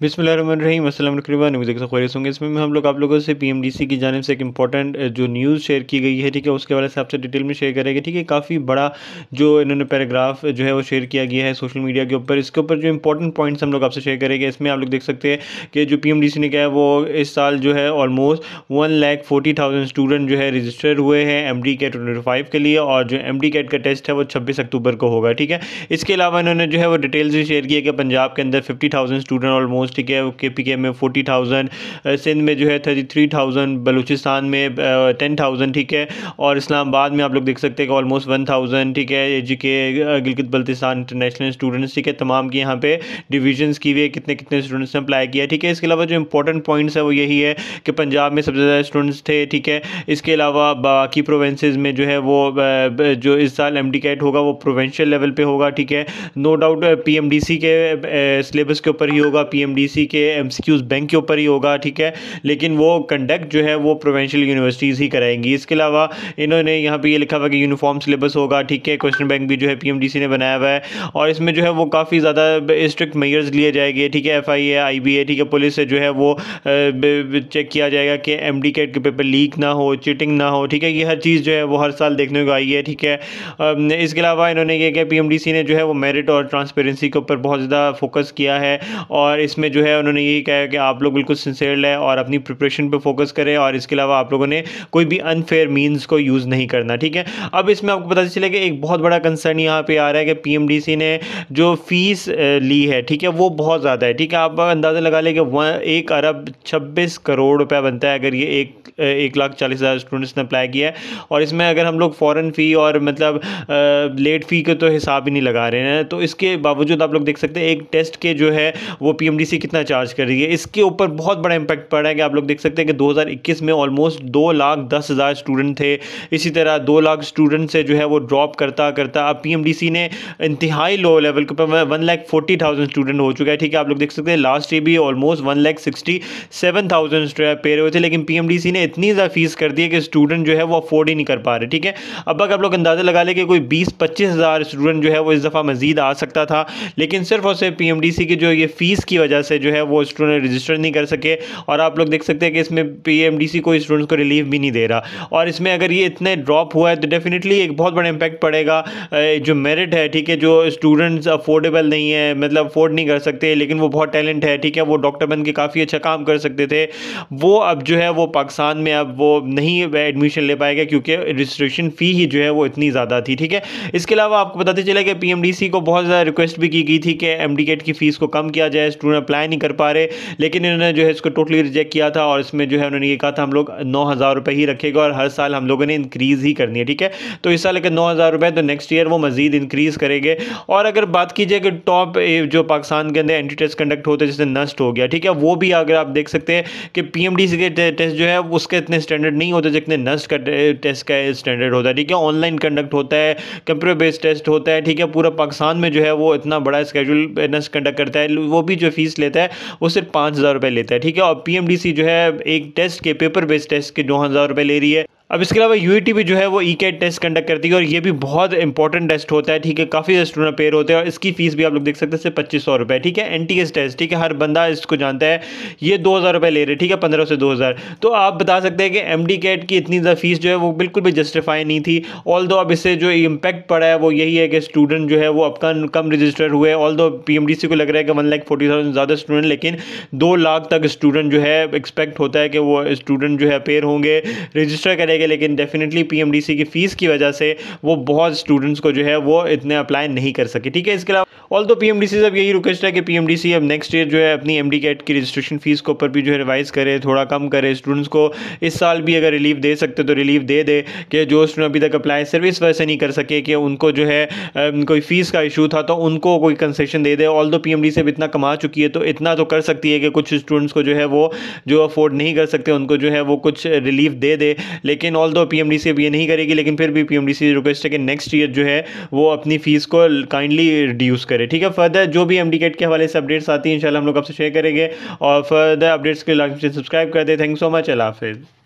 बिस्मिल्लाहिर्रहमानिर्रहीम अस्सलाम वालेकुम उम्मीद है कि सब खैरियत होंगे। इसमें हम लोग आप लोगों से पीएमडीसी की जानिब से एक इंपॉर्टेंट जो न्यूज़ शेयर की गई है, ठीक है, उसके हवाले से आपसे डिटेल में शेयर करेंगे। ठीक है, काफ़ी बड़ा जो इन्होंने पैराग्राफ जो है वो शेयर किया गया है सोशल मीडिया के ऊपर। इसके ऊपर जो इंपॉर्टेंट पॉइंट्स हम लोग आपसे शेयर करेंगे। इसमें आप लोग देख सकते हैं कि जो पीएमडीसी ने किया है वो इस साल जो है ऑलमोस्ट 1,40,000 स्टूडेंट जो है रजिस्टर हुए हैं एमडी कैट 25 के लिए, और जो एमडी कैट का टेस्ट है वो 26 अक्टूबर को होगा। ठीक है, इसके अलावा इन्होंने जो है वो डिटेल्स भी शेयर किया कि पंजाब के अंदर 50,000 स्टूडेंट ऑलमोस्ट, ठीक है, केपीके में 40,000, सिंध में जो है 33,000, बलूचिस्तान में 10,000, ठीक है, और इस्लामाबाद में आप लोग देख सकते हैं कि ऑलमोस्ट 1,000, ठीक है, एजीके गिलगित बल्तिस्तान इंटरनेशनल स्टूडेंट्स, ठीक है, तमाम की यहाँ पे डिविजन्स की हुई है, कितने कितने स्टूडेंट्स ने अप्लाई किया। ठीक है, इसके अलावा जो इंपॉर्टेंट पॉइंट्स है वो यही है कि पंजाब में सबसे ज़्यादा स्टूडेंट्स थे। ठीक है, इसके अलावा बाकी प्रोवेंसेस में जो है वो जो इस साल एमडी कैट होगा वो प्रोवेंशियल लेवल पे होगा। ठीक है, नो डाउट पीएमडीसी के सिलेबस के ऊपर ही होगा, पीएमडीसी के एमसीक्यूज बैंक के ऊपर ही होगा। ठीक है, लेकिन वो कंडक्ट जो है वो प्रोवेंशियल यूनिवर्सिटीज़ ही कराएंगी। इसके अलावा इन्होंने यहाँ पे ये लिखा हुआ कि यूनिफॉर्म सिलेबस होगा। ठीक है, क्वेश्चन बैंक भी जो है पीएमडीसी ने बनाया हुआ है, और इसमें जो है वो काफ़ी ज़्यादा स्ट्रिक्ट मेजर्स लिए जाएंगे। ठीक है, एफआईए आईबीए, ठीक है, पुलिस से जो है वो चेक किया जाएगा कि एमडी कैट के पेपर लीक ना हो, चीटिंग ना हो। ठीक है, ये हर चीज़ जो है वो हर साल देखने को आई है। ठीक है, इसके अलावा इन्होंने ये किया, पीएमडीसी ने जो है वो मेरिट और ट्रांसपेरेंसी के ऊपर बहुत ज़्यादा फोकस किया है, और इसमें जो है उन्होंने यही कहा है कि आप लोग बिल्कुल सिंसियर रहें और अपनी प्रिपरेशन पे फोकस करें, और इसके अलावा आप लोगों ने कोई भी अनफेयर मीन्स को यूज़ नहीं करना। ठीक है, अब इसमें आपको पता चलेगा कि एक बहुत बड़ा कंसर्न यहाँ पे आ रहा है कि पीएमडीसी ने जो फीस ली है, ठीक है, वो बहुत ज़्यादा है। ठीक है, आप अंदाज़ा लगा लें कि 1 अरब 26 करोड़ रुपया बनता है अगर ये 1,40,000 स्टूडेंट्स ने अप्लाई किया है, और इसमें अगर हम लोग फ़ॉरन फ़ी और मतलब लेट फ़ी के तो हिसाब ही नहीं लगा रहे हैं, तो इसके बावजूद आप लोग देख सकते हैं एक टेस्ट के जो है वो पीएमडीसी कितना चार्ज कर रही है। इसके ऊपर बहुत बड़ा इंपैक्ट पड़ा है कि आप लोग देख सकते हैं कि 2021 में ऑलमोस्ट 2,10,000 स्टूडेंट थे। इसी तरह 2 लाख स्टूडेंट से जो है वो ड्रॉप करता करता अब पीएमडीसी ने इंतहाई लो लेवल के ऊपर 1,40,000 स्टूडेंट हो चुका है। ठीक है, आप लोग देख सकते हैं लास्ट ईयर भी ऑलमोस्ट 1,67,000 पे हुए थे, लेकिन पीएमडीसी ने इतनी ज़्यादा फीस कर दी है कि स्टूडेंट जो है वो अफोर्ड ही नहीं कर पा रहे। ठीक है, अब अगर आप लोग अंदाज़ा लगा ले कि कोई 20-25 हज़ार स्टूडेंट जो है वो इस दफ़ा मजीद आ सकता था, लेकिन सिर्फ और सिर्फ पीएमडीसी की जो ये फीस की वजह से जो है वो स्टूडेंट रजिस्टर नहीं कर सके। और आप लोग देख सकते हैं कि इसमें पीएमडीसी कोई स्टूडेंट्स को रिलीफ भी नहीं दे रहा, और इसमें अगर ये इतने ड्रॉप हुआ है तो डेफिनेटली एक बहुत बड़ा इंपैक्ट पड़ेगा जो मेरिट है। ठीक है, जो स्टूडेंट्स अफोर्डेबल नहीं है, मतलब अफोर्ड नहीं कर सकते, लेकिन वो बहुत टैलेंट है, ठीक है, वो डॉक्टर बन के काफ़ी अच्छा काम कर सकते थे, वो अब जो है वो पाकिस्तान में अब वो नहीं एडमिशन ले पाएगा क्योंकि रजिस्ट्रेशन फ़ी ही जो है वो इतनी ज़्यादा थी। ठीक है, इसके अलावा आपको बताते चला कि पीएमडीसी को बहुत ज़्यादा रिक्वेस्ट भी की गई थी कि एमडी कैट की फ़ीस को कम किया जाए, स्टूडेंट अप्लाई नहीं कर पा रहे, लेकिन इन्होंने जो है इसको टोटली रिजेक्ट किया था, और इसमें जो है उन्होंने ये कहा था हम लोग 9,000 रुपये ही रखेगा और हर साल हम लोगों ने इंक्रीज़ ही करनी है। ठीक है, तो इस साल अगर 9,000 रुपये तो नेक्स्ट ईयर वो मज़ीद इंक्रीज़ करेंगे। और अगर बात की जाए कि टॉप जो पाकिस्तान के अंदर एंटी टेस्ट कंडक्ट होते हैं जैसे नस्ट हो गया, ठीक है, वो भी अगर आप देख सकते हैं कि पीएमडीसी के टेस्ट जो है उसके इतने स्टैंडर्ड नहीं होते जितने नस्ट का टेस्ट का स्टैंडर्ड होता है। ठीक है, ऑनलाइन कंडक्ट होता है, कंप्यूटर बेस्ड टेस्ट होता है। ठीक है, पूरा पाकिस्तान में जो है वो इतना बड़ा स्केड्यूल नस्ट कंडक्ट करता है, वो भी जो फीस लेता है वो सिर्फ 5,000 रुपये लेता है। ठीक है, और पीएमडीसी जो है एक टेस्ट के पेपर बेस्ड टेस्ट के 9,000 रुपये ले रही है। अब इसके अलावा यूईटी भी जो है वो ई-कैट टेस्ट कंडक्ट करती है, और ये भी बहुत इंपॉर्टेंट टेस्ट होता है। ठीक है, काफ़ी स्टूडेंट पेयर होते हैं, और इसकी फीस भी आप लोग देख सकते हैं सिर्फ 2,500 रुपये। ठीक है, एनटीएस टेस्ट, ठीक है, हर बंदा इसको जानता है, ये 2,000 रुपये ले रहे, ठीक है, 1,500 से 2,000। तो आप बता सकते हैं कि एमडी कैट की इतनी ज़्यादा फीस जो है वो बिल्कुल भी जस्टिफाई नहीं थी। ऑल दो अब इससे जो इम्पैक्ट पड़ा है वो यही है कि स्टूडेंट जो है वो अब कम रजिस्टर हुए। ऑल दो पीएमडीसी को लग रहा है कि 1,40,000 ज़्यादा स्टूडेंट, लेकिन 2 लाख तक स्टूडेंट जो है एक्सपेक्ट होता है कि वो स्टूडेंट जो है पेयर होंगे, रजिस्टर करेंगे, लेकिन डेफिनेटली पीएमडीसी की फीस की वजह से वो बहुत स्टूडेंट्स को जो है वो इतने अप्लाई नहीं कर सके। ठीक है, इसके अलावा ऑल दो पीएमडीसी से अब यही रिक्वेस्ट है कि पीएमडीसी अब नेक्स्ट ईयर जो है अपनी एमडी कैट की रजिस्ट्रेशन फीस के ऊपर भी जो है रिवाइज करे, थोड़ा कम करे, स्टूडेंट्स को इस साल भी अगर रिलीफ दे सकते तो रिलीफ दे दे, कि जो स्टूडेंट अभी तक अप्लाई सिर्फ इस वजह से नहीं कर सके कि उनको जो है कोई फीस का इशू था, तो उनको कोई कंसेशन दे दे। ऑल दो पीएमडीसी अब इतना कमा चुकी है तो इतना तो कर सकती है कि कुछ स्टूडेंट्स को जो है वो जो अफोर्ड नहीं कर सकते उनको जो है वो कुछ रिलीफ दे दे, लेकिन ऑल दो पीएमडीसी अब ये नहीं करेगी। लेकिन फिर भी पीएमडीसी रिक्वेस्ट है कि नेक्स्ट ईयर जो है वो अपनी फीस को काइंडली रिड्यूस करे। ठीक है, फर्दर जो भी एमडी कैट के हवाले से अपडेट्स आती हैं इंशाल्लाह हम लोग आपसे शेयर करेंगे, और फर्दर अपडेट्स के लिए लाइक सब्सक्राइब कर दे। थैंक यू सो मच, अल्लाह हाफिज़।